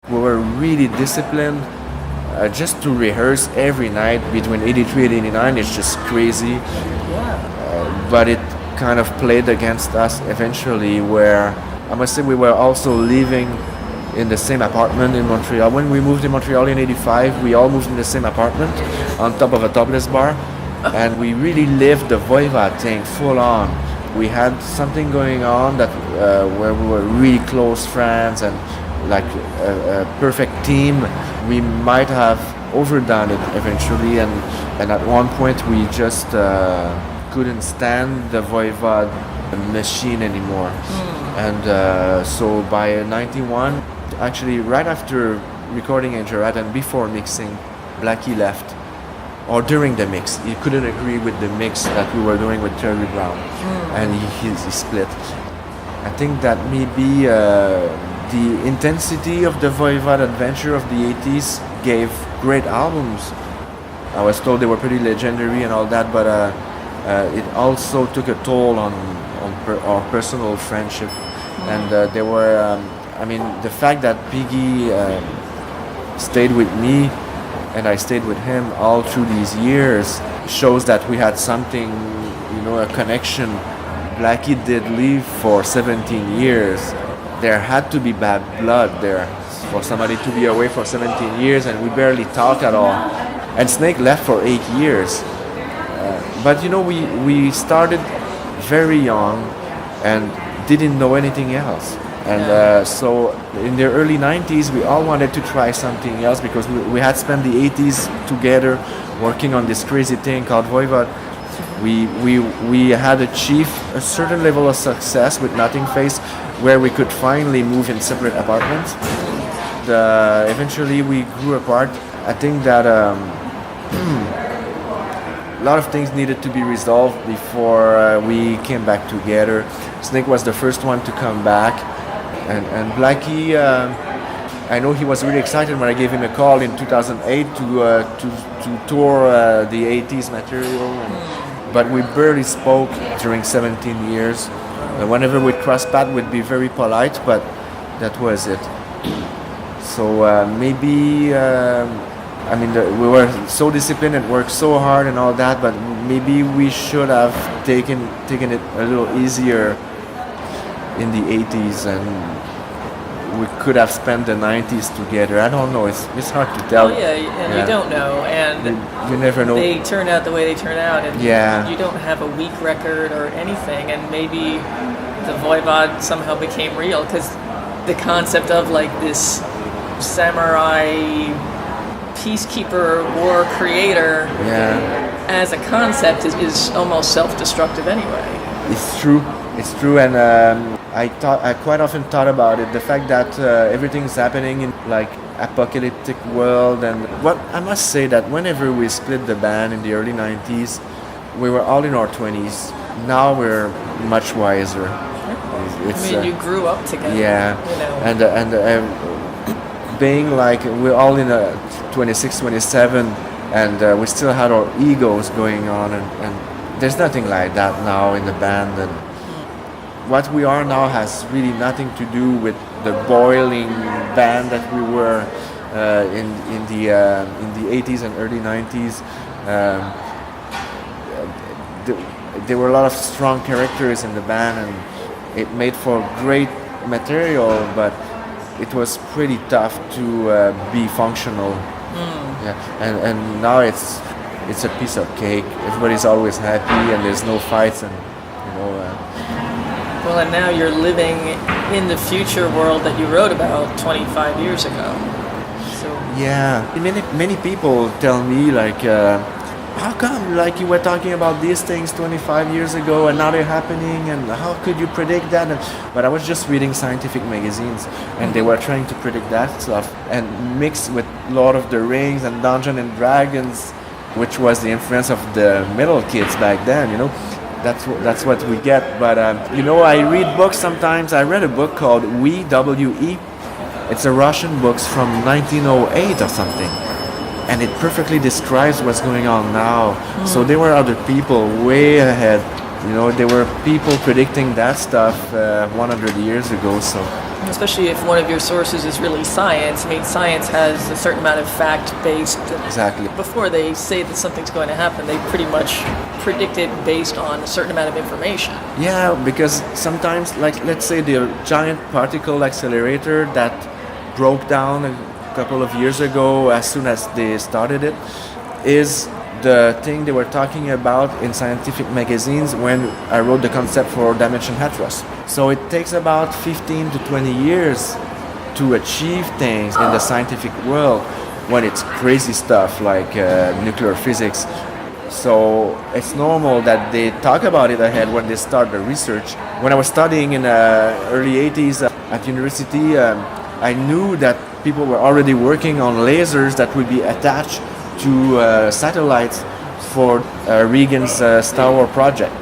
We were really disciplined just to rehearse every night between 83 and 89. It's just crazy. But it kind of played against us eventually, where I must say we were also living in the same apartment in Montreal. When we moved to Montreal in 85, we all moved in the same apartment on top of a topless bar. And we really lived the Voivod thing full on. We had something going on that where we were really close friends and like a perfect team. We might have overdone it eventually, and at one point we just couldn't stand the Voivod machine anymore. And so by 91, actually right after recording Angerat and before mixing, Blackie left. Or during the mix, he couldn't agree with the mix that we were doing with Terry Brown, and he split. I think that maybe the intensity of the Voivod adventure of the 80s gave great albums. I was told they were pretty legendary and all that, but it also took a toll on our personal friendship. And there were, the fact that Piggy stayed with me and I stayed with him all through these years shows that we had something, a connection. Blackie did leave for 17 years. There had to be bad blood there for somebody to be away for 17 years, and we barely talk at all. And Snake left for 8 years. But we started very young and didn't know anything else. And so in the early 90s, we all wanted to try something else because we had spent the 80s together working on this crazy thing called Voivod. We had achieved a certain level of success with Nothing Face, where we could finally move in separate apartments. Eventually we grew apart. I think that a lot of things needed to be resolved before we came back together. Snake was the first one to come back. And Blackie, I know he was really excited when I gave him a call in 2008 to tour the 80s material. But we barely spoke during 17 years. Whenever we'd cross paths, we'd be very polite, but that was it. So maybe, we were so disciplined and worked so hard and all that, but maybe we should have taken it a little easier in the 80s, and we could have spent the 90s together. I don't know, it's hard to tell. You don't know, and you never know. They turn out the way they turn out, and you don't have a weak record or anything, and maybe the Voivod somehow became real, because the concept of like this samurai peacekeeper war creator as a concept is almost self-destructive anyway. It's true, and I quite often thought about it. The fact that everything's happening in like apocalyptic world, and what I must say that whenever we split the band in the early 90s, we were all in our 20s. Now we're much wiser. You grew up together. And being like we're all in a 26, 27, and we still had our egos going on, and there's nothing like that now in the band. And what we are now has really nothing to do with the boiling band that we were in the 80s and early 90s. There were a lot of strong characters in the band, and it made for great material, but it was pretty tough to be functional. And now it's a piece of cake. Everybody's always happy, and there's no fights, and Well, and now you're living in the future world that you wrote about 25 years ago. So many people tell me like, how come like you were talking about these things 25 years ago and now they're happening, and how could you predict that? But I was just reading scientific magazines, and they were trying to predict that stuff, and mixed with Lord of the Rings and Dungeons and Dragons, which was the influence of the metal kids back then, That's what we get. But I read books sometimes. I read a book called We. It's a Russian book from 1908 or something, and it perfectly describes what's going on now. So there were other people way ahead. There were people predicting that stuff 100 years ago. So Especially if one of your sources is really science. I mean, science has a certain amount of fact-based. Exactly. Before they say that something's going to happen, they pretty much predict it based on a certain amount of information. Yeah, because sometimes, like, let's say the giant particle accelerator that broke down a couple of years ago as soon as they started it is the thing they were talking about in scientific magazines when I wrote the concept for dimension hatteras. So it takes about 15 to 20 years to achieve things in the scientific world when it's crazy stuff like nuclear physics. So it's normal that they talk about it ahead when they start the research. When I was studying in the early 80s at university, I knew that people were already working on lasers that would be attached to satellites for Reagan's Star Wars project.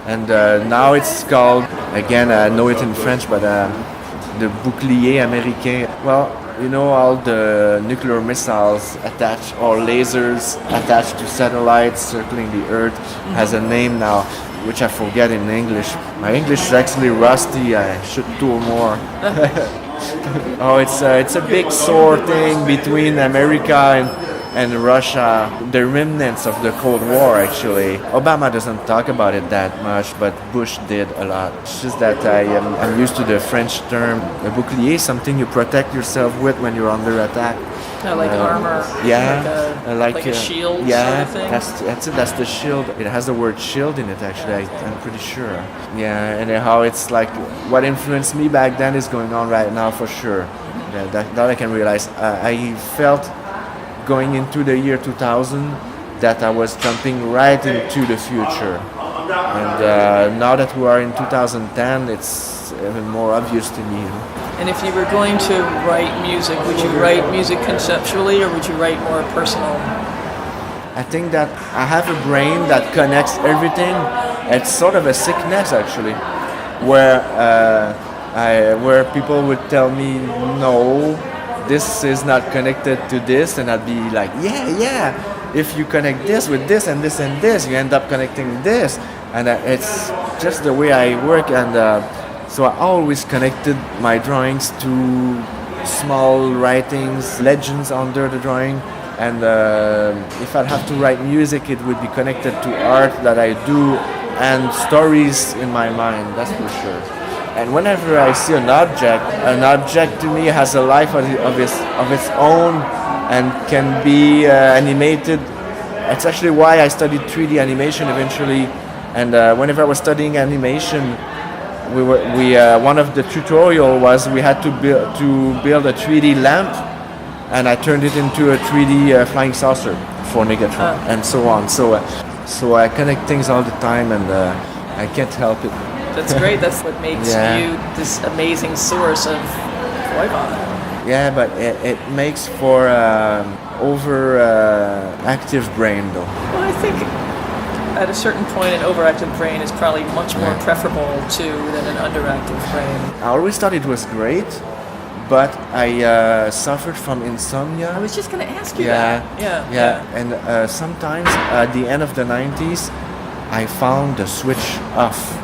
And now it's called, again, I know it in French, but the bouclier américain. Well, you know, all the nuclear missiles attached or lasers attached to satellites circling the Earth has a name now, which I forget in English. My English is actually rusty. I should do more. Oh, it's a big sore thing between America and Russia, the remnants of the Cold War, actually. Obama doesn't talk about it that much, but Bush did a lot. It's just that I'm used to the French term. A bouclier is something you protect yourself with when you're under attack. Like armor. Yeah, like a shield yeah, sort of thing? that's it. That's the shield. It has the word shield in it, actually. I'm pretty sure. Yeah, and how it's like what influenced me back then is going on right now for sure. Yeah, that I can realize. I felt going into the year 2000 that I was jumping right into the future. And now that we are in 2010, it's even more obvious to me. And if you were going to write music, would you write music conceptually or would you write more personal? I think that I have a brain that connects everything. It's sort of a sickness, actually, where people would tell me, no, this is not connected to this, and I'd be like, yeah, if you connect this with this and this and this, you end up connecting this. And it's just the way I work, and so I always connected my drawings to small writings, legends under the drawing, and if I'd have to write music, it would be connected to art that I do and stories in my mind, that's for sure. And whenever I see an object to me has a life of its own and can be animated. It's actually why I studied 3D animation eventually. And whenever I was studying animation, one of the tutorial was we had to build a 3D lamp, and I turned it into a 3D flying saucer for Negatron, and so on. So I connect things all the time, and I can't help it. That's great. That's what makes you this amazing source of Voivod. Yeah, but it makes for active brain, though. Well, I think at a certain point, an overactive brain is probably much more preferable to than an underactive brain. I always thought it was great, but I suffered from insomnia. I was just going to ask you that. Yeah. And sometimes at the end of the 90s, I found the switch off.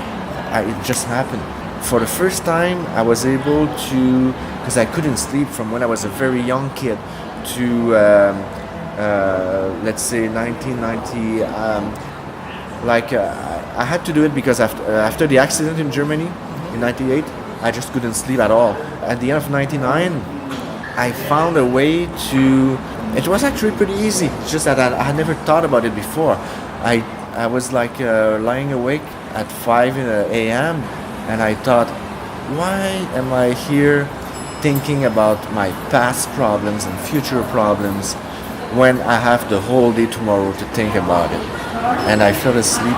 It just happened. For the first time, I was able to, because I couldn't sleep from when I was a very young kid to, let's say 1990. I had to do it because after the accident in Germany in '98, I just couldn't sleep at all. At the end of '99, I found a way to. It was actually pretty easy. It's just that I had never thought about it before. I was lying awake at 5 a.m. and I thought, why am I here thinking about my past problems and future problems when I have the whole day tomorrow to think about it? And I fell asleep.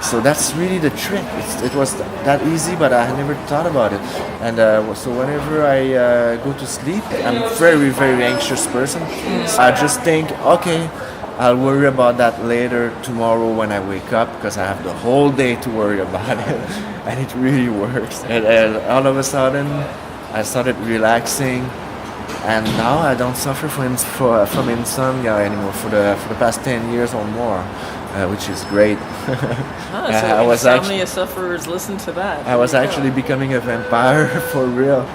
So that's really the trick. It was that easy, but I had never thought about it. And so whenever I go to sleep, I'm a very, very anxious person. I just think, okay, I'll worry about that later tomorrow when I wake up, because I have the whole day to worry about it. And it really works. And all of a sudden, I started relaxing. And now I don't suffer from insomnia anymore for the past 10 years or more. which is great. So insomnia sufferers listen to that. I was actually becoming a vampire for real.